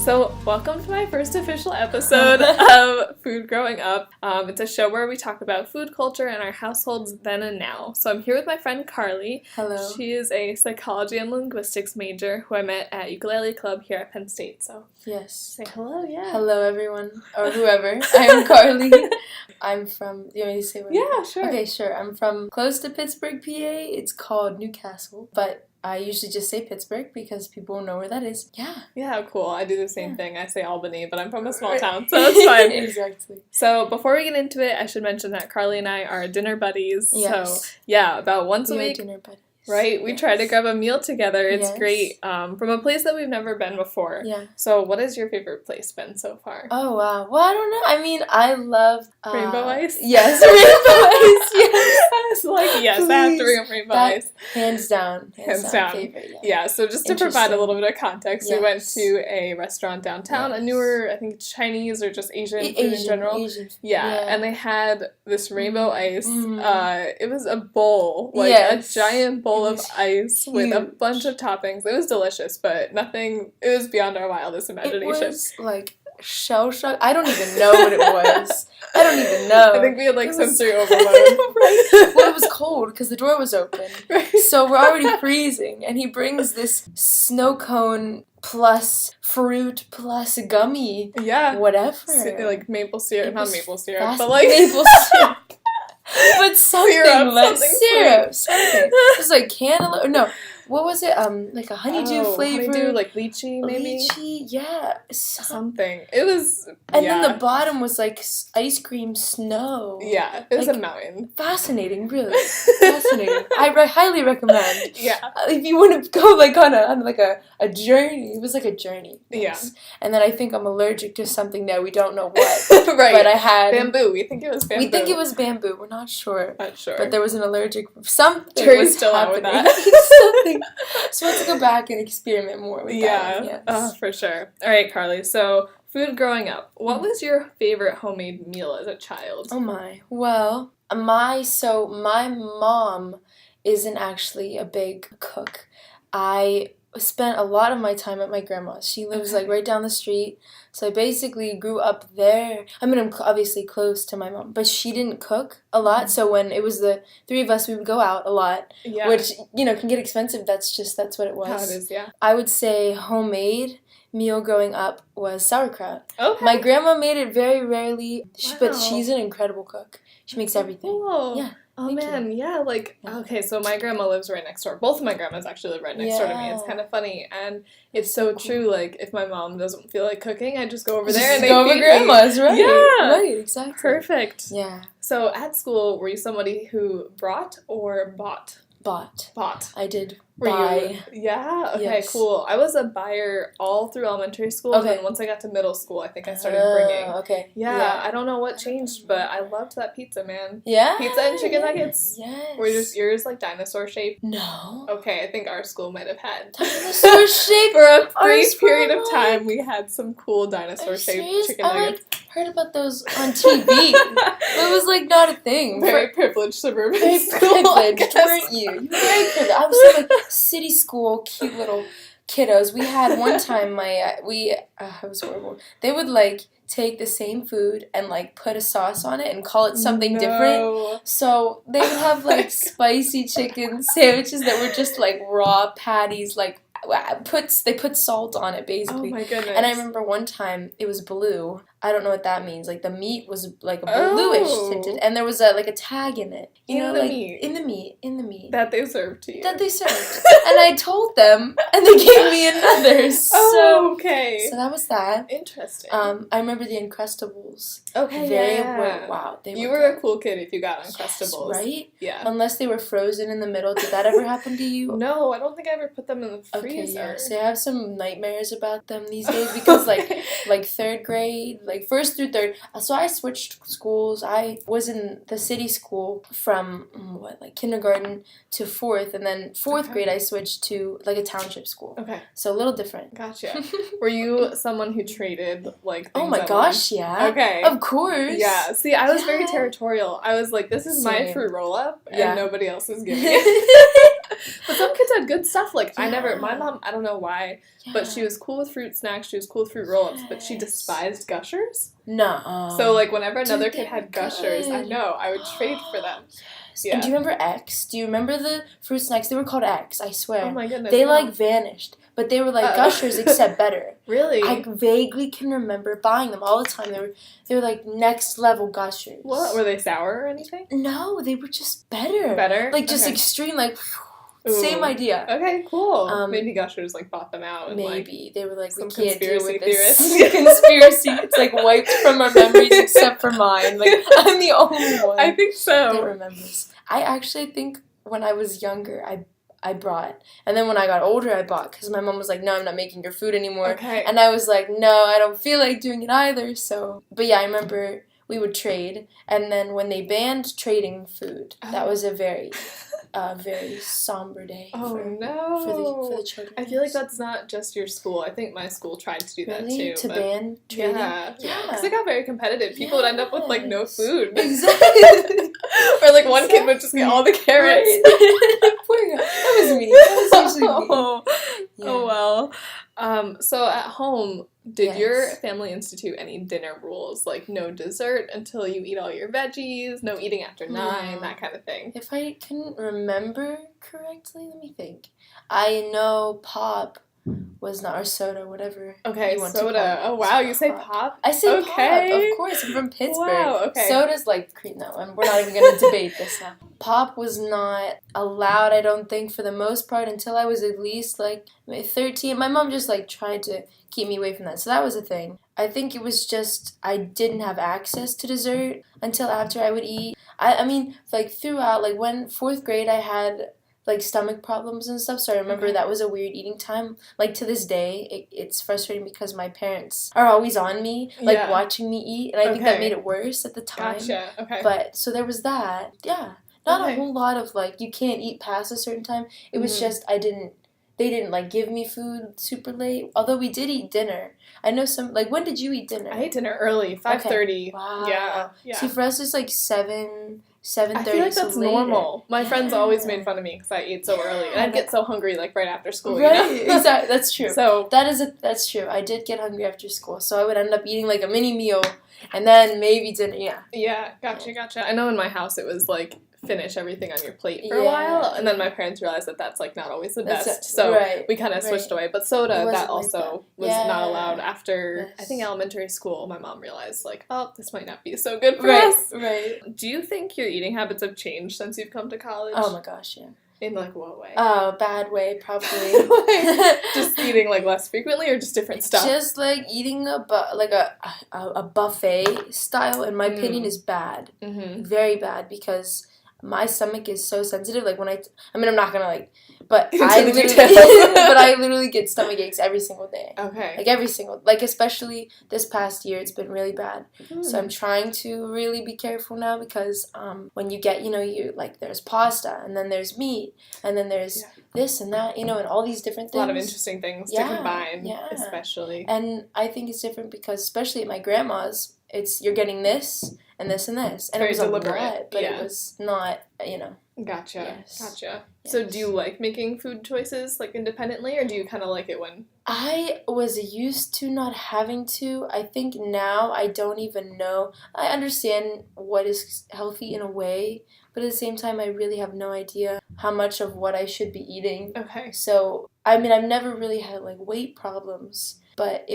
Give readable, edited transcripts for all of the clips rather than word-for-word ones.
So, welcome to my first official episode of Food Growing Up. It's a show where we talk about food culture in our households then and now. So, I'm here with my friend Carly. Hello. She is a psychology and linguistics major who I met at Ukulele Club here at Penn State. So, Yes. say hello, yeah. Hello, everyone, or whoever. I am Carly. I'm from, do you want me to say where? Yeah, sure. Okay, sure. I'm from close to Pittsburgh, PA. It's called Newcastle, but I usually just say Pittsburgh because people know where that is. Yeah. Yeah, cool. I do the same thing. I say Albany, but I'm from a small town, so it's fine. Exactly. So before we get into it, I should mention that Carly and I are dinner buddies. Yes. So yeah, about once a We are week. dinner buddies. Right? We try to grab a meal together. It's Yes. great. From a place that we've never been before. Yeah. So what has your favorite place been so far? Oh, wow. Well, I don't know. I mean, I love... Rainbow Ice? Yes, Rainbow Ice, yes. I was like, yes, I have to bring up Rainbow Ice. Hands down. Hands down. Favorite, Yeah, so just to provide a little bit of context, we went Yes. to a restaurant downtown, a newer, I think, Chinese or just Asian food in general. Asian. Yeah, and they had this Rainbow Ice. Mm. It was a bowl, like a giant bowl of ice with a bunch of toppings. It was delicious, but nothing, it was beyond our wildest imagination. It was like shell shock. I don't even know what it was. I don't even know. I think we had like sensory overload. Right. Well, it was cold because the door was open. Right. So we're already freezing, and he brings this snow cone plus fruit plus gummy. Yeah. Whatever. Like maple syrup. Not maple syrup, fast- but like... maple syrup. But something Syrup, like something syrup. Something. It was like cantaloupe. No. What was it? Like a honeydew flavor. Honeydew, like lychee, maybe? Lychee, yeah. Something. It was, And then the bottom was like ice cream snow. Yeah, it was like, a mountain. Fascinating, really. Fascinating. I highly recommend. Yeah. If you want to go like on a journey. It was like a journey. Yes. Yeah. And then I think I'm allergic to something that we don't know what. Right. But I had... Bamboo. We think it was bamboo. We think it was bamboo. We're not sure. Not sure. But there was an allergic... Something Jury's was still out with happening. that. Something. So I have to go back and experiment more with that. Yeah, Yes. For sure. All right, Carly. So, food growing up. What was your favorite homemade meal as a child? Oh my. Well, my mom isn't actually a big cook. I spent a lot of my time at my grandma's. She lives like right down the street. So I basically grew up there. I mean, I'm obviously close to my mom, but she didn't cook a lot. So when it was the three of us, we would go out a lot, which, can get expensive. That's what it was. How it is, yeah. I would say homemade meal growing up was sauerkraut. Okay. My grandma made it very rarely, but Wow. she's an incredible cook. She makes everything. Cool. Yeah. Oh, Thank man, you. yeah, okay, so my grandma lives right next door. Both of my grandmas actually live right next door to me. It's Yeah. kind of funny, and it's so true, like, if my mom doesn't feel like cooking, I just go over there Just and they go over feed grandma's, me. right? Yeah. Right, exactly. Perfect. Yeah. So, at school, were you somebody who brought or bought? Bought. Bought. I did Were buy. you? Yeah? Okay, Yes. cool. I was a buyer all through elementary school, and Okay. then once I got to middle school, I think I started bringing. Okay. Yeah, I don't know what changed, but I loved that pizza, man. Yeah? Pizza and chicken nuggets. Yes. Were yours like dinosaur shaped? No. Okay, I think our school might have had. Dinosaur shape? For a Our brief school period of might. time, we had some cool dinosaur shaped Serious? chicken I nuggets. heard about those on TV. It was like not a thing. Very privileged suburban Very school, I privileged, guess. weren't you? You were very privileged. I was in like city school, cute little kiddos. We had one time it was horrible. They would like take the same food and like put a sauce on it and call it something different. So they would have like spicy chicken sandwiches that were just like raw patties, like they put salt on it basically. Oh my goodness. And I remember one time it was blue. I don't know what that means. Like the meat was like a bluish tinted, and there was a tag in it. In the meat that they served to you. that they served. And I told them, and they gave me another. Oh, okay. So that was that. Interesting. I remember the Uncrustables. Okay, Wow, you were a cool kid if you got Uncrustables. Yes, right? Yeah. Unless they were frozen in the middle. Did that ever happen to you? No, I don't think I ever put them in the freezer. Okay, yeah. So I have some nightmares about them these days because like third grade, like first through third. So I switched schools. I was in the city school from kindergarten to fourth, and then fourth grade I switched to like a township school. Okay. So a little different. Gotcha. Were you someone who traded like things Oh my at gosh, once? yeah. Okay. Of course. Yeah. See, I was very Yeah. territorial. I was like, this is my Same. fruit roll up, and Yeah. nobody else is giving it. But some kids had good stuff. Like, my Yeah. mom, I don't know why, but she was cool with fruit snacks, she was cool with fruit roll-ups, but she despised Gushers. No. So, like, whenever another Dude, kid they had were Gushers, I good. know, I would trade for them. Yes. Yeah. And do you remember X? Do you remember the fruit snacks? They were called X, I swear. Oh my goodness. They, no. like, vanished. But they were like Gushers, except better. Really? I vaguely can remember buying them all the time. They were like next level Gushers. What? Were they sour or anything? No, they were just better. Better? Like just Okay. extreme, like Ooh. same idea. Okay, cool. Um, Maybe Gushers like bought them out. And, Maybe they were like, we some can't deal with conspiracy this conspiracy. It's like wiped from our memories except for mine. Like I'm the only one I think that so. remembers. I actually think when I was younger, I brought, and then when I got older, I bought because my mom was like, "No, I'm not making your food anymore," Okay. and I was like, "No, I don't feel like doing it either." So, but yeah, I remember we would trade, and then when they banned trading food, that was a very somber day. Oh for no. the children. I feel like that's not just your school. I think my school tried to do that really too. to but ban trading. yeah. Yeah. Because it got very competitive. People would end up with like no Yes. food. Exactly. Or like one kid would just get all the carrots. Right. Poor girl. That was me. That was usually me. Oh, Yeah. oh well. So at home, did your Yes. family institute any dinner rules? Like no dessert until you eat all your veggies, no eating after 9, that kind of thing. If I can remember correctly, let me think. I know pop was not, or soda, whatever. Okay, you want to soda. call it. Oh wow, you say Pop. pop? I say Okay. pop, of course. I'm from Pittsburgh. Wow, okay. Soda's like cream. No, we're not even going to debate this now. Pop was not allowed, I don't think, for the most part until I was at least like 13. My mom just like tried to keep me away from that. So that was a thing. I think it was just I didn't have access to dessert until after I would eat. I mean, like throughout, like when 4th grade I had like stomach problems and stuff, so I remember Okay. that was a weird eating time. Like to this day, it's frustrating because my parents are always on me, like Yeah. watching me eat, and I think that Okay. made it worse at the time. Gotcha. Okay. But so there was that. Yeah, not Okay. a whole lot of like you can't eat past a certain time. It was Mhm. just they didn't like give me food super late. Although we did eat dinner. I know some like when did you eat dinner? I ate dinner early, 5:30. Wow. Yeah. Yeah. See, for us it's like 7:30. I feel like so that's later. normal. My friends always Yeah. made fun of me because I ate so early, and Yeah. I'd get so hungry like right after school. Right, You know? exactly. That's true. So That's true. I did get hungry after school, so I would end up eating like a mini meal, and then maybe dinner. Yeah. yeah, gotcha. I know in my house it was like finish everything on your plate for a Yeah. while, and then my parents realized that that's like not always the That's best, it. so Right, we kind of switched right. away. But soda, It wasn't that like also that. was Yeah. not allowed after I think Yes. elementary school. My mom realized like, oh, this might not be so good for Right. us. Right. Do you think your eating habits have changed since you've come to college? Oh my gosh, yeah. In like what way? Oh, bad way, probably. Like, just eating like less frequently, or just different stuff? Just like eating a buffet style, in my opinion, is bad. Mm-hmm. Very bad because my stomach is so sensitive. Like when I mean, I'm not gonna like, but Into I the literally, details. but I literally get stomach aches every single day. Okay. Like every single, like especially this past year, it's been really bad. So I'm trying to really be careful now because when you get, you like there's pasta and then there's meat and then there's this and that, and all these different a things. lot of interesting things to Yeah, combine, yeah. especially. And I think it's different because especially at my grandma's, you're getting this and this and this, and Very it was deliberate, a lot, but yeah. it was not, Gotcha. Yes. Gotcha. So Yes. do you like making food choices like independently, or do you kind of like it when? I was used to not having to. I think now I don't even know. I understand what is healthy in a way, but at the same time, I really have no idea how much of what I should be eating. Okay. So, I mean, I've never really had like weight problems, but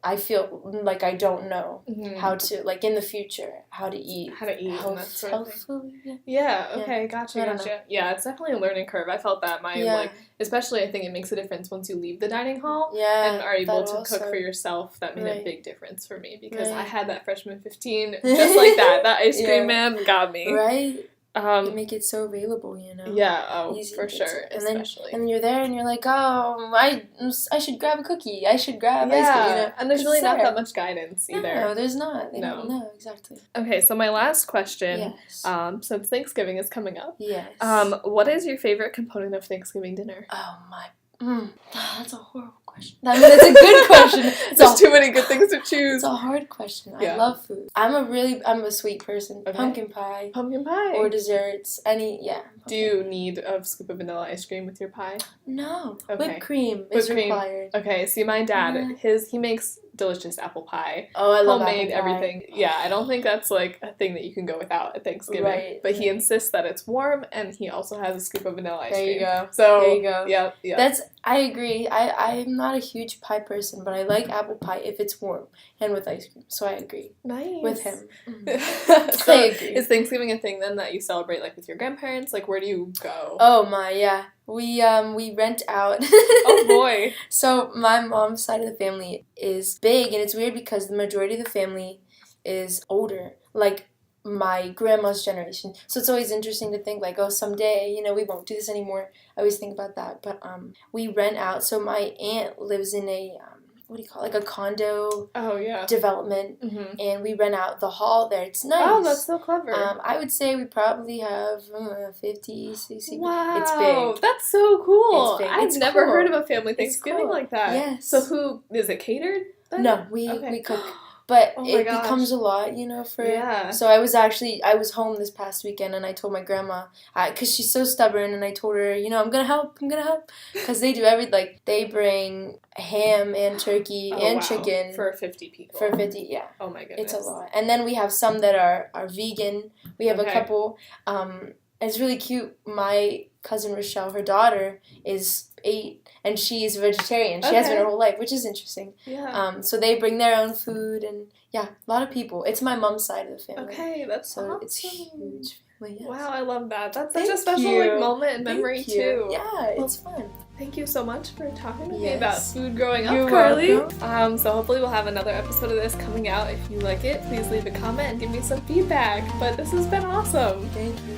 I feel like I don't know Mm-hmm. how to, like in the future, how to eat. How to eat and that sort of thing. Healthfully. Yeah. Yeah. Okay. I Gotcha. don't Gotcha. Yeah, it's definitely a learning curve. I felt that Yeah. especially I think it makes a difference once you leave the dining hall. Yeah. And are able that to also. cook for yourself. That made a Right. big difference for me because I Right. had that freshman 15 just like that. That ice cream Yeah. man got me. Right? You Um. make it so available, Yeah. Oh, Easy for to get sure. to. And then Especially. you're there and you're like, oh, I should grab a cookie. I should grab ice cream. And there's It's really not there. that much guidance either. No, there's not. They No. don't know exactly. Okay, so my last question, Yes. since Thanksgiving is coming up, Yes. what is your favorite component of Thanksgiving dinner? Oh my. That's a horrible question. I mean, it's a good question. There's too many good things to choose. It's a hard question. Yeah. I love food. I'm a sweet person. Okay. Pumpkin pie. Pumpkin pie. Or desserts. Do you need a scoop of vanilla ice cream with your pie? No. Okay. Whipped cream is required. Okay, see my dad, he makes delicious apple pie. Oh, I love homemade apple pie. everything. Yeah, I don't think that's like a thing that you can go without at Thanksgiving. Right. But he insists that it's warm, and he also has a scoop of vanilla ice cream. There you go. So there you go. Yeah. I agree. I'm not a huge pie person, but I like apple pie if it's warm and with ice cream. So I agree. Nice. With him. So I agree. is Thanksgiving a thing then that you celebrate like with your grandparents? Like where do you go? Oh my, yeah. We rent out. Oh boy. So my mom's side of the family is big, and it's weird because the majority of the family is older. Like my grandma's generation. So it's always interesting to think like, oh, someday, we won't do this anymore. I always think about that. But we rent out. So my aunt lives in a what do you call it? Like a condo development, and we rent out the hall there. It's nice. Oh, that's so clever. I would say we probably have 50, 60. Wow, it's big. That's so cool. It's big. I've It's never cool. heard of a family Thanksgiving cool. like that. Yes. So who is it catered? Then? No, we cook. But Oh my it gosh. becomes a lot, for... Yeah. So I was home this past weekend, and I told my grandma, because she's so stubborn, and I told her, I'm going to help. Because they do they bring ham and turkey and chicken. For 50 people. For 50, yeah. Oh my goodness. It's a lot. And then we have some that are vegan. We have a couple. It's really cute. My cousin Rochelle, her daughter, is 8, and she's a vegetarian. She has been her whole life, which is interesting. Yeah. So they bring their own food, and a lot of people. It's my mom's side of the family. Okay, that's so awesome. it's huge. Well, yes. Wow, I love that. That's such Thank a special you. moment in memory too. Yeah, it's fun. Thank you so much for talking to me Yes. about food growing up, You're Carly. welcome. So hopefully we'll have another episode of this coming out. If you like it, please leave a comment and give me some feedback. But this has been awesome. Thank you.